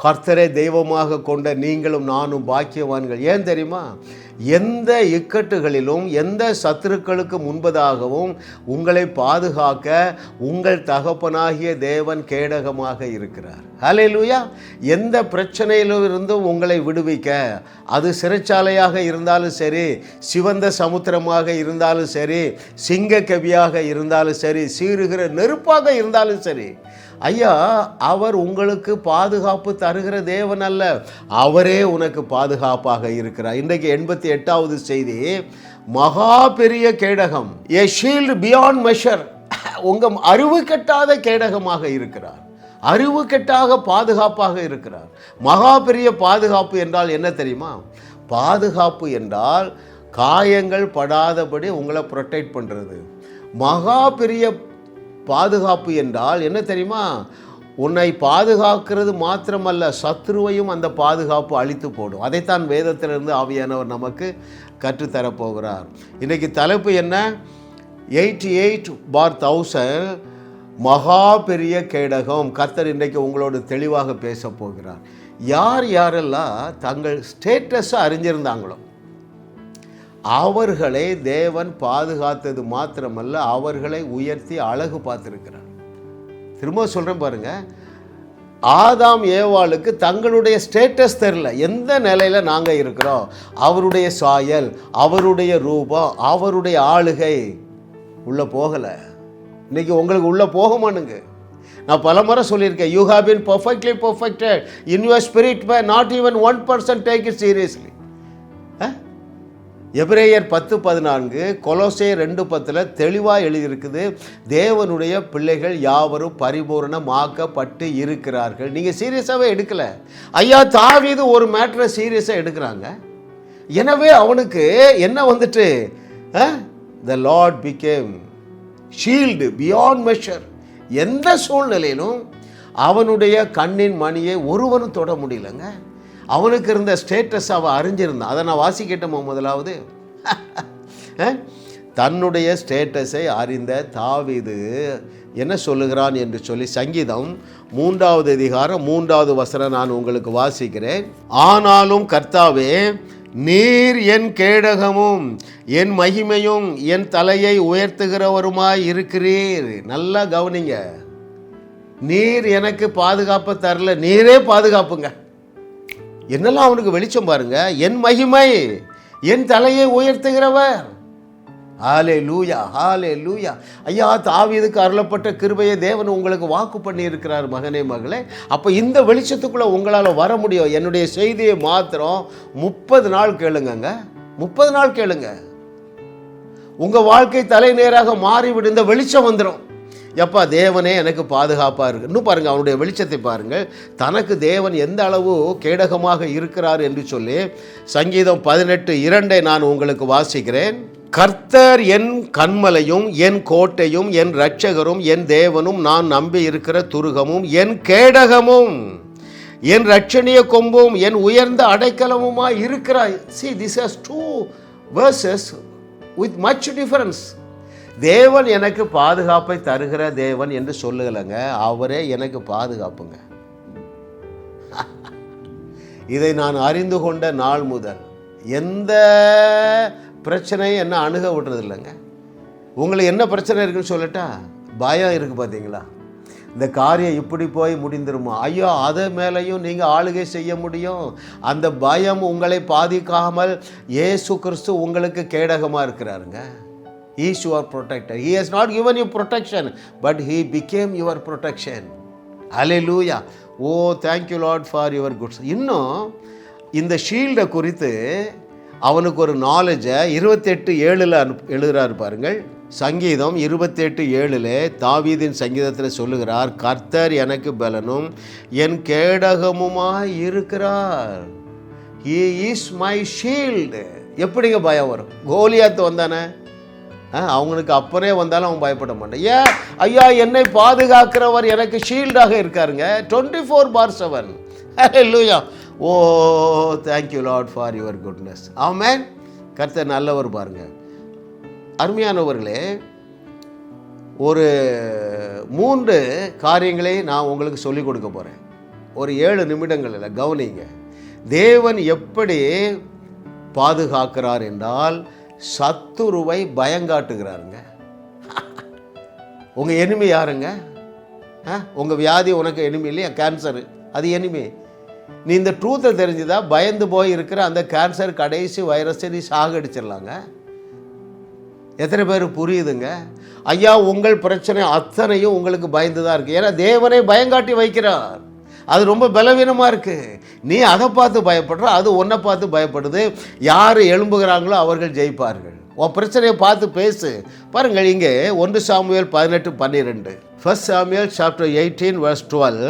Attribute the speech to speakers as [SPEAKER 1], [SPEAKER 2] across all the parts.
[SPEAKER 1] கர்த்தரை தெய்வமாக கொண்ட நீங்களும் நானும் பாக்கியவான்கள். ஏன் தெரியுமா? எந்த இக்கட்டுகளிலும் எந்த சத்துருக்களுக்கு முன்பதாகவும் உங்களை பாதுகாக்க உங்கள் தகப்பனாகிய தேவன் கேடகமாக இருக்கிறார். ஹல்லேலூயா. எந்த பிரச்சனையிலும் இருந்தும் உங்களை விடுவிக்க, அது சிறைச்சாலையாக இருந்தாலும் சரி, சிவந்த சமுத்திரமாக இருந்தாலும் சரி, சிங்க கவியாக இருந்தாலும் சரி, சீறுகிற நெருப்பாக இருந்தாலும் சரி, ஐயா அவர் உங்களுக்கு பாதுகாப்பு தருகிற தேவன் அல்ல, அவரே உனக்கு பாதுகாப்பாக இருக்கிறார். இன்றைக்கு 88வது செய்தி, மகா பெரிய கேடகம், a shield beyond measure. உங்கள் அறிவு கெட்டாத கேடகமாக இருக்கிறார், அறிவு கெட்டாக பாதுகாப்பாக இருக்கிறார். மகா பெரிய பாதுகாப்பு என்றால் என்ன தெரியுமா? பாதுகாப்பு என்றால் காயங்கள் படாதபடி உங்களை ப்ரொடெக்ட் பண்ணுறது. மகா பெரிய பாதுகாப்பு என்றால் என்ன தெரியுமா? உன்னை பாதுகாக்கிறது மாத்திரமல்ல, சத்ருவையும் அந்த பாதுகாப்பு அழித்து போடும். அதைத்தான் வேதத்திலிருந்து ஆவியானவர் நமக்கு கற்றுத்தரப்போகிறார். இன்றைக்கி தலைப்பு என்ன? 88/1000 மகா பெரிய கேடகம். கர்த்தர் இன்றைக்கு உங்களோடு தெளிவாக பேச போகிறார். யார் யாரெல்லாம் தங்கள் ஸ்டேட்டஸை அறிஞ்சிருந்தாங்களோ அவர்களை தேவன் பாதுகாத்தது மாத்திரமல்ல, அவர்களை உயர்த்தி அழகு பார்த்திருக்கிறார். திரும்ப சொல்கிறேன் பாருங்க, ஆதாம் ஏவாளுக்கு தங்களுடைய ஸ்டேட்டஸ் தெரியல, எந்த நிலையில் நாங்கள் இருக்கிறோம், அவருடைய சாயல், அவருடைய ரூபம், அவருடைய ஆளுகை உள்ளே போகலை. இன்றைக்கி உங்களுக்கு உள்ளே போகமானுங்க. நான் பல முறை சொல்லியிருக்கேன், you have been perfectly perfected in your spirit by not even 1% take it seriously. எபிரேயர் 10:14, கொலோசையர் 2:10 தெளிவாக எழுதியிருக்குது, தேவனுடைய பிள்ளைகள் யாவரும் பரிபூரணமாக்கப்பட்டு இருக்கிறார்கள். நீங்கள் சீரியஸாகவே எடுக்கலை. ஐயா தாவீது ஒரு மேட்டரை சீரியஸாக எடுக்கிறாங்க. எனவே அவனுக்கு என்ன வந்துட்டு, the Lord became shield beyond measure. எந்த சூழ்நிலையிலும் அவனுடைய கண்ணின் மணியை ஒருவனும் தொட முடியலங்க. அவனுக்கு இருந்த ஸ்டேட்டஸ் அவன் அறிஞ்சிருந்தான். அதை நான் வாசிக்கிட்டோமா? முதலாவது தன்னுடைய ஸ்டேட்டஸை அறிந்த தாவீது என்ன சொல்லுகிறான் என்று சொல்லி சங்கீதம் 3வது அதிகாரம் 3வது வசனம் நான் உங்களுக்கு வாசிக்கிறேன். ஆனாலும் கர்த்தாவே, நீர் என் கேடகமும் என் மகிமையும் என் தலையை உயர்த்துகிறவருமாய் இருக்கிறீர். நல்லா கவனிங்க, நீர் எனக்கு பாதுகாப்பு தரல, நீரே பாதுகாப்புங்க. என்னெல்லாம் அவனுக்கு வெளிச்சம் பாருங்க. என் மகிமை, என் தலையை உயர்த்துகிறவர். ஹல்லேலூயா, ஹல்லேலூயா. ஐயா தாவீதுக்கு அருளப்பட்ட கிருபையை தேவன் உங்களுக்கு வாக்கு பண்ணி இருக்கிறார் மகனே, மகளே. அப்போ இந்த வெளிச்சத்துக்குள்ளே உங்களால் வர முடியும். என்னுடைய செய்தியை மாத்திரம் 30 நாள் கேளுங்க, 30 நாள் கேளுங்க. உங்கள் வாழ்க்கை தலை நேராக மாறிவிடும். இந்த வெளிச்சம் வந்துடும். எப்பா தேவனே எனக்கு பாதுகாப்பாக இருக்கு. இன்னும் பாருங்கள், அவனுடைய வெளிச்சத்தை பாருங்கள். தனக்கு தேவன் எந்த அளவு கேடகமாக இருக்கிறார் என்று சொல்லி சங்கீதம் 18:2 நான் உங்களுக்கு வாசிக்கிறேன். கர்த்தர் என் கன்மலையும் என் கோட்டையும் என் இரட்சகரும் என் தேவனும் நான் நம்பி இருக்கிற துருகமும் என் கேடகமும் என் இரட்சணிய கொம்பும் என் உயர்ந்த அடைக்கலமுமாய் இருக்கிறாய். See, this has 2 verses with much difference. தேவன் எனக்கு பாதுகாப்பை தருகிற தேவன் என்று சொல்லுகலங்க, அவரே எனக்கு பாதுகாப்புங்க. இதை நான் அறிந்து கொண்ட நாள் முதல் எந்த பிரச்சனையும் என்ன அணுக விடுறது இல்லைங்க. உங்களுக்கு என்ன பிரச்சனை இருக்குன்னு சொல்லட்டா? பயம் இருக்குது பார்த்தீங்களா? இந்த காரியம் இப்படி போய் முடிந்துருமா? ஐயோ, அதை மேலேயும் நீங்கள் ஆளுகை செய்ய முடியும். அந்த பயம் உங்களை பாதிக்காமல் இயேசு கிறிஸ்து உங்களுக்கு கேடகமாக இருக்கிறாருங்க. He is your protector. He has not given you protection, but He became your protection. Hallelujah. Oh, thank you Lord for your good. இன்னும் இந்த ஷீல்டை குறித்து அவனுக்கு ஒரு நாலேஜை 28:7 எழுதுகிறார் பாருங்கள். சங்கீதம் 28:7 தாவீதின் சங்கீதத்தில் சொல்லுகிறார், கர்த்தர் எனக்கு பலனும் என் கேடகமுமாய் இருக்கிறார். He is my shield. எப்படிங்க பயம் வரும்? கோலியாத் வந்தானே, அவங்களுக்கு அப்பனே வந்தாலும் அவன் பயப்பட மாட்டான். ஏன்? ஐயா என்னை பாதுகாக்கிறவர் எனக்கு ஷீல்டாக இருக்காருங்க. 24/7. Hallelujah. Oh thank you lord for your goodness. Amen. கர்த்தர் நல்லவர் பாருங்க. அருமையானவர்களே, ஒரு 3 காரியங்களை நான் உங்களுக்கு சொல்லிக் கொடுக்க போகிறேன். ஒரு 7 நிமிடங்களில் கவனிங்க. தேவன் எப்படி பாதுகாக்கிறார் என்றால் சத்துருவை பயங்காட்டுகிறாருங்க. உங்கள் எனிமி யாருங்க? உங்கள் வியாதி உனக்கு எனிமி இல்லையா? கேன்சரு, அது எனிமி. நீ இந்த ட்ரூத்தை தெரிஞ்சுதா பயந்து போய் இருக்கிற அந்த கேன்சர் கடைசி வைரஸை நீ சாகடிச்சிடலாங்க. எத்தனை பேர் புரியுதுங்க? ஐயா, உங்கள் பிரச்சனை அத்தனையும் உங்களுக்கு பயந்து தான் இருக்குது. ஏன்னா தேவனை பயங்காட்டி வைக்கிறார். அது ரொம்ப பலவீனமாக இருக்குது. நீ அதை பார்த்து பயப்படுற, அது ஒன்றை பார்த்து பயப்படுது. யார் எழும்புகிறாங்களோ அவர்கள் ஜெயிப்பார்கள். உன் பிரச்சனையை பார்த்து பேசு. பாருங்கள், இங்கே 1 சாமுவேல் 18:12, 1 சாமுவேல் சாப்டர் 18 verse 12,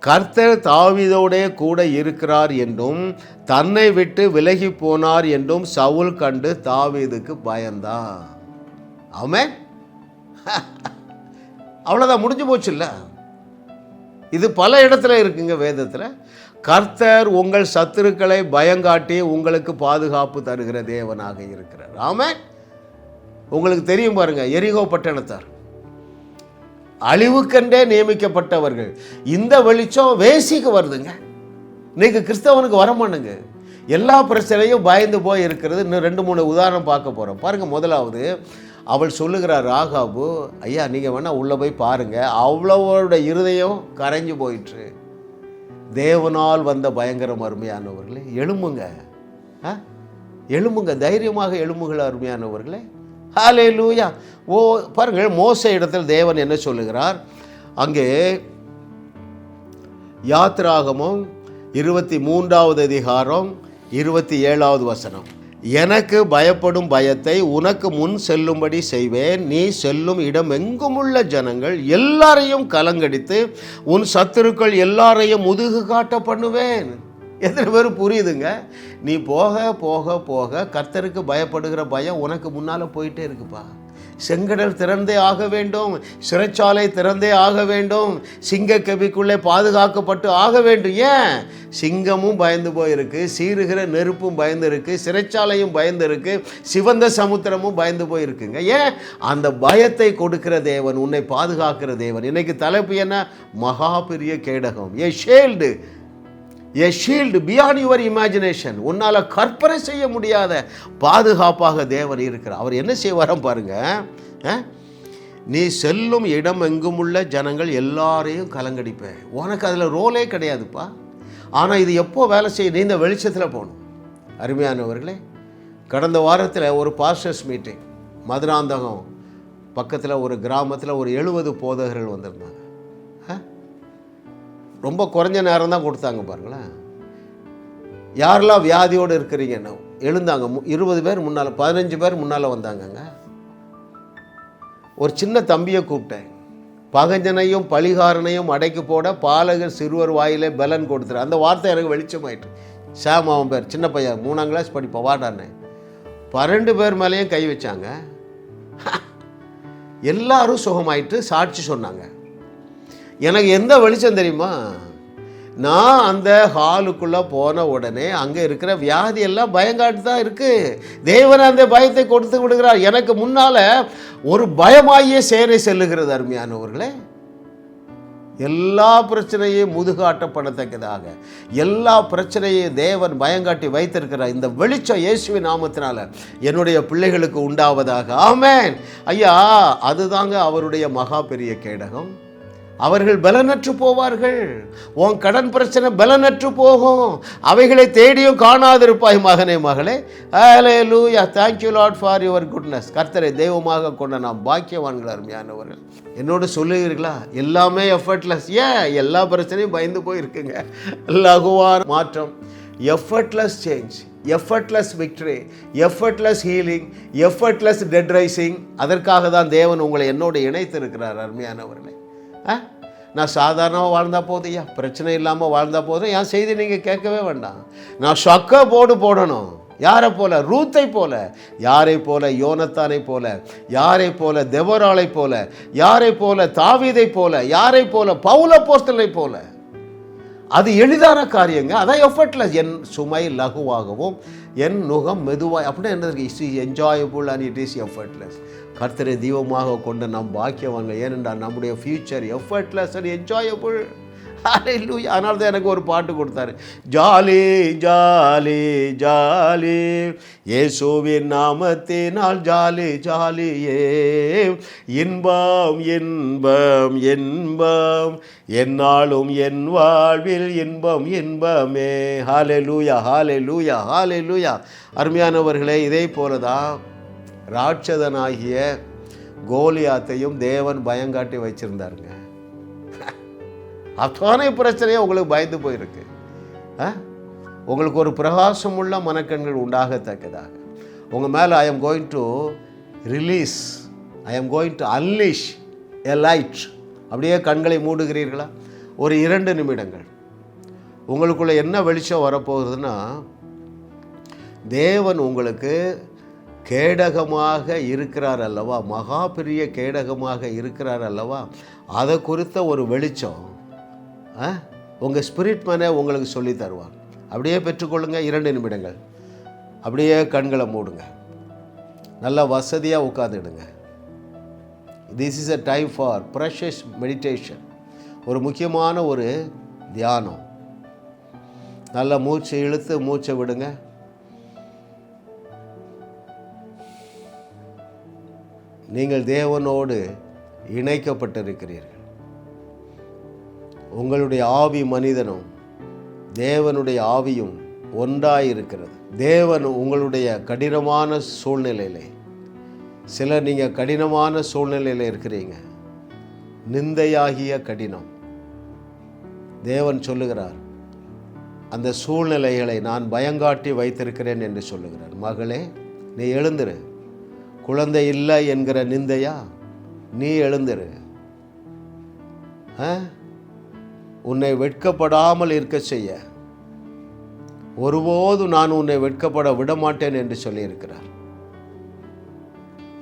[SPEAKER 1] கர்த்தர் தாவீதோடே கூட இருக்கிறார் என்றும் தன்னை விட்டு விலகி போனார் என்றும் சவுல் கண்டு தாவீதுக்கு பயந்தான். ஆமென். அவ்வளோதான், முடிஞ்சு போச்சு இல்லை? இது பல இடத்துல இருக்குங்க வேதத்தில். கர்த்தர் உங்கள் சத்துருக்களை பயங்காட்டி உங்களுக்கு பாதுகாப்பு தருகிற தேவனாக இருக்கிறார். ஆமென். உங்களுக்கு தெரியும் பாருங்க, எரிகோ பட்டணத்தார் அழிவுக்கென்றே நியமிக்கப்பட்டவர்கள். இந்த வெளிச்சம் வேசிக்கு வருதுங்க. இன்னைக்கு கிறிஸ்தவனுக்கு வரமானுங்க. எல்லா பிரச்சனையும் பயந்து போய் இருக்கிறது. இன்னும் 2-3 உதாரணம் பார்க்க போகிறோம். பாருங்கள், முதலாவது அவள் சொல்லுகிறார் ராகாபு, ஐயா நீங்கள் வேணால் உள்ளே போய் பாருங்கள், அவ்வளவோட இருதயம் கரைஞ்சு போயிற்று. தேவனால் வந்த பயங்கரம் அருமையானவர்களே. எழும்புங்க, எழும்புங்க, தைரியமாக எழும்புகள் அருமையானவர்களே. ஹல்லேலூயா. பாருங்கள், மோசே இடத்தில் தேவன் என்ன சொல்லுகிறார்? அங்கே யாத்ராகமம் 23வது அதிகாரம் 27வது வசனம், எனக்கு பயப்படும் பயத்தை உனக்கு முன் செல்லும்படி செய்வேன். நீ செல்லும் இடம் எங்குமுள்ள ஜனங்கள் எல்லாரையும் கலங்கடித்து உன் சத்துருக்கள் எல்லாரையும் முதுகு காட்ட பண்ணுவேன். எத்தனை பேர் புரியுதுங்க? நீ போக போக போக கர்த்தருக்கு பயப்படுகிற பயம் உனக்கு முன்னால் போயிட்டே இருக்குப்பா. செங்கடல் திறந்தே ஆக வேண்டும், சிறைச்சாலை திறந்தே ஆக வேண்டும், சிங்க கெபிக்குள்ளே பாதுகாக்கப்பட்டு ஆக வேண்டும். ஏன்? சிங்கமும் பயந்து போயிருக்கு, சீருகிற நெருப்பும் பயந்து இருக்கு, சிறைச்சாலையும் பயந்து இருக்கு, சிவந்த சமுத்திரமும் பயந்து போயிருக்குங்க. ஏன்? அந்த பயத்தை கொடுக்கிற தேவன், உன்னை பாதுகாக்கிற தேவன். இன்னைக்கு தலைப்பு என்ன? மகா பெரிய கேடகம். A shield beyond your imagination. உன்னால் கற்பனை செய்ய முடியாத பாதுகாப்பாக தேவன் இருக்கிறார். அவர் என்ன செய்வாராம் பாருங்க, நீ செல்லும் இடம் எங்குமுள்ள ஜனங்கள் எல்லாரையும் கலங்கடிப்பேன். உனக்கு அதில் ரோலே கிடையாதுப்பா. ஆனால் இது எப்போ வேலை செய்ய? நீ இந்த வெளிச்சத்தில் போகணும். அருமையானவர்களே, கடந்த வாரத்தில் ஒரு பாஸ்டர்ஸ் மீட்டிங், மதுராந்தகம் பக்கத்தில் ஒரு கிராமத்தில் ஒரு 70 போதகர்கள் வந்திருந்தாங்க. ரொம்ப குறைஞ்ச நேரம் தான் கொடுத்தாங்க பாருங்களேன். யாரெல்லாம் வியாதியோடு இருக்கிறீங்கன்னு எழுந்தாங்க. 20 பேர் முன்னால், 15 பேர் முன்னால் வந்தாங்கங்க. ஒரு சின்ன தம்பியை கூப்பிட்டேன். பகஞ்சனையும் பலிகாரனையும் அடைக்கு போட பாலகர் சிறுவர் வாயிலே பலன் கொடுத்துரு. அந்த வார்த்தை எனக்கு வெளிச்சமாயிட்டு. சாம் அவன் பேர், சின்ன பையன், 3ஆம் கிளாஸ் படிப்பா, வாடான்னு. 12 பேர் மேலேயும் கை வச்சாங்க. எல்லாரும் சுகமாயிட்டு சாட்சி சொன்னாங்க. எனக்கு எந்த வெளிச்சம் தெரியுமா? நான் அந்த ஹாலுக்குள்ளே போன உடனே அங்கே இருக்கிற வியாதி எல்லாம் பயங்காட்டு தான் இருக்குது. தேவன் அந்த பயத்தை கொடுத்து விடுகிறார். எனக்கு முன்னால் ஒரு பயமாகிய சேனை செல்லுகிறது. அருமையானவர்களே, எல்லா பிரச்சனையும் முதுகாட்டப்படத்தக்கதாக எல்லா பிரச்சனையும் தேவன் பயங்காட்டி வைத்திருக்கிறார். இந்த வெளிச்சம் இயேசுவின் நாமத்தினால என்னுடைய பிள்ளைகளுக்கு உண்டாவதாக. ஆமென். ஐயா, அதுதாங்க அவருடைய மகா பெரிய கேடகம். அவர்கள் பலனற்று போவார்கள். உன் கடன் பிரச்சனை பலனற்று போகும். அவைகளை தேடியும் காணாதிருப்பாய் மகனே, மகளே. ஹல்லேலூயா. Thank you Lord for your goodness. கர்த்தரை தெய்வமாக கொண்ட நாம் பாக்கியவான்கள் அருமையானவர்கள். என்னோடு சொல்லுகிறீர்களா? எல்லாமே எஃபர்ட்லெஸ். ஏன்? எல்லா பிரச்சனையும் பயந்து போயிருக்குங்க. லகுவான மாற்றம், effortless change, effortless victory, effortless healing, effortless dead raising. அதற்காக தான் தேவன் உங்களை என்னோடு இணைத்திருக்கிறார் அருமையானவர்களே. நான் சாதாரணமாக வாழ்ந்தால் போதும், பிரச்சனை இல்லாமல் வாழ்ந்தால் போதும். என் செய்தி நீங்கள் கேட்கவே வேண்டாம். நான் சொக்க போடணும். யாரை போல? ரூத்தை போல. யாரை போல? யோனத்தானை போல. யாரை போல? தெபொராளை போல. யாரை போல? தாவீதை போல. யாரை போல? பவுல் அப்போஸ்தலனை போல. அது எளிதான காரியங்க. அதான் எஃபர்ட்லெஸ். என் சுமை லகுவாகவும் என் நுகம் மெதுவாய். அப்படின்னா என்ன? It's enjoyable and it is effortless. கர்த்தரை தெய்வமாக கொண்டு நாம் பாக்கியவாங்க. ஏனென்றால் நம்முடைய future effortless and enjoyable. Hallelujah. அதனால தான் எனக்கு ஒரு பாட்டு கொடுத்தாரு, ஜாலி ஜாலி ஜாலி இயேசுவின் நாமத்தினால் ஜாலி ஜாலியே, இன்பம் இன்பம் இன்பம் என்னாலும் என் வாழ்வில் இன்பம் இன்பமே. ஹல்லேலூயா ஹல்லேலூயா ஹல்லேலூயா. அருமையானவர்களே, இதே போல தான் ராட்சதனாகிய கோலியாத்தையும் தேவன் பயங்காட்டி வச்சிருந்தாருங்க. அத்தனை பிரச்சனையும் உங்களுக்கு பயந்து போயிருக்கு. உங்களுக்கு ஒரு பிரகாசமுள்ள மனக்கண்கள் உண்டாகத்தக்கதாக உங்கள் மேலே I am going to release, I am going to unleash a light. அப்படியே கண்களை மூடுகிறீர்களா? ஒரு 2 நிமிடங்கள். உங்களுக்குள்ளே என்ன வெளிச்சம் வரப்போகுதுன்னா, தேவன் உங்களுக்கு கேடகமாக இருக்கிறார் அல்லவா, மகா பெரிய கேடகமாக இருக்கிறார் அல்லவா, அதை குறித்த ஒரு வெளிச்சம் உங்கள் ஸ்பிரிட் மேனே உங்களுக்கு சொல்லி தருவார். அப்படியே பெற்றுக்கொள்ளுங்க. 2 நிமிடங்கள். அப்படியே கண்களை மூடுங்க. நல்லா வசதியாக உட்காந்துடுங்க. This is a time for precious meditation. ஒரு முக்கியமான ஒரு தியானம். நல்லா மூச்சை இழுத்து மூச்சை விடுங்க. நீங்கள் தேவனோடு இணைக்கப்பட்டிருக்கிறீர்கள். உங்களுடைய ஆவி மனிதனும் தேவனுடைய ஆவியும் ஒன்றாயிருக்கிறது. தேவன் உங்களுடைய கடினமான சூழ்நிலையில், சிலர் நீங்கள் கடினமான சூழ்நிலையில் இருக்கிறீங்க, நிந்தையாகிய கடினம். தேவன் சொல்லுகிறார், அந்த சூழ்நிலைகளை நான் பயங்காட்டி வைத்திருக்கிறேன் என்று சொல்லுகிறார். மகளே, நீ எழுந்திரு. குழந்தை இல்லை என்கிற நிந்தையா? நீ எழுந்திரு. உன்னை வெட்கப்படாமல் இருக்க செய்ய ஒருபோதும் நான் உன்னை வெட்கப்பட விடமாட்டேன் என்று சொல்லியிருக்கிறார்.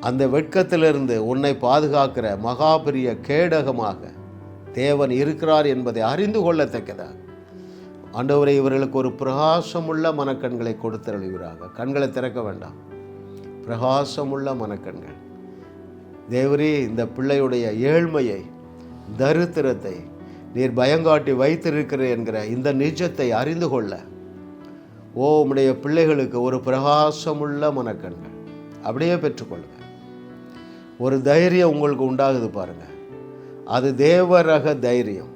[SPEAKER 1] அந்த வெட்கத்திலிருந்து உன்னை பாதுகாக்கிற மகா பெரிய கேடகமாக தேவன் இருக்கிறார் என்பதை அறிந்து கொள்ளத்தக்கதாக ஆண்டவரே, இவர்களுக்கு ஒரு பிரகாசமுள்ள மனக்கண்களை கொடுத்தருளுவீராக. கண்களை திறக்க வேண்டாம், பிரகாசமுள்ள மனக்கண்கள். தேவரே, இந்த பிள்ளையுடைய ஏழ்மையை, தரித்திரத்தை நீர் பயங்காட்டி வைத்திருக்கிறீர் என்கிற இந்த நிஜத்தை அறிந்து கொள்ள உம்முடைய பிள்ளைகளுக்கு ஒரு பிரகாசமுள்ள மனக்கண்கள் அப்படியே பெற்றுக்கொள்ளுங்க. ஒரு தைரியம் உங்களுக்கு உண்டாகுது பாருங்க, அது தேவரக தைரியம்.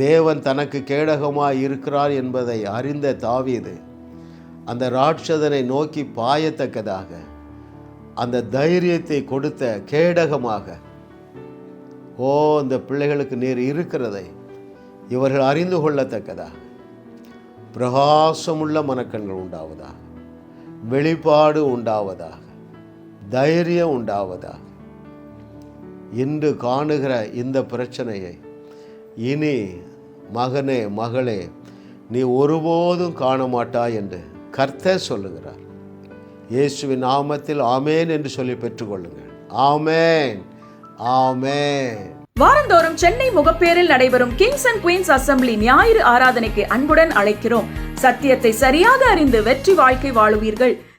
[SPEAKER 1] தேவன் தனக்கு கேடகமாய் இருக்கிறார் என்பதை அறிந்த தாவீது அந்த ராட்சதனை நோக்கி பாயத்தக்கதாக அந்த தைரியத்தை கொடுத்த கேடகமாக இந்த பிள்ளைகளுக்கு நீர் இருக்கிறதை இவர்கள் அறிந்து கொள்ளத்தக்கதாக பிரகாசமுள்ள மனக்கண்கள் உண்டாவதாக, வெளிப்பாடு உண்டாவதாக, தைரியம் உண்டாவதாக. இன்று காணுகிற இந்த பிரச்சனையை இனி மகனே மகளே நீ ஒருபோதும் காண மாட்டாய் என்று கர்த்தர் சொல்லுகிறார். இயேசுவின் நாமத்தில் ஆமேன் என்று சொல்லி பெற்றுக்கொள்ளுங்கள். ஆமேன் ஆமேன்.
[SPEAKER 2] வாரந்தோறும் சென்னை முகப்பேரில் நடைபெறும் கிங்ஸ் அண்ட் குயின்ஸ் அசெம்பிளி ஞாயிறு ஆராதனைக்கு அன்புடன் அழைக்கிறோம். சத்தியத்தை சரியாக அறிந்து வெற்றி வாழ்க்கை வாழுவீர்கள்.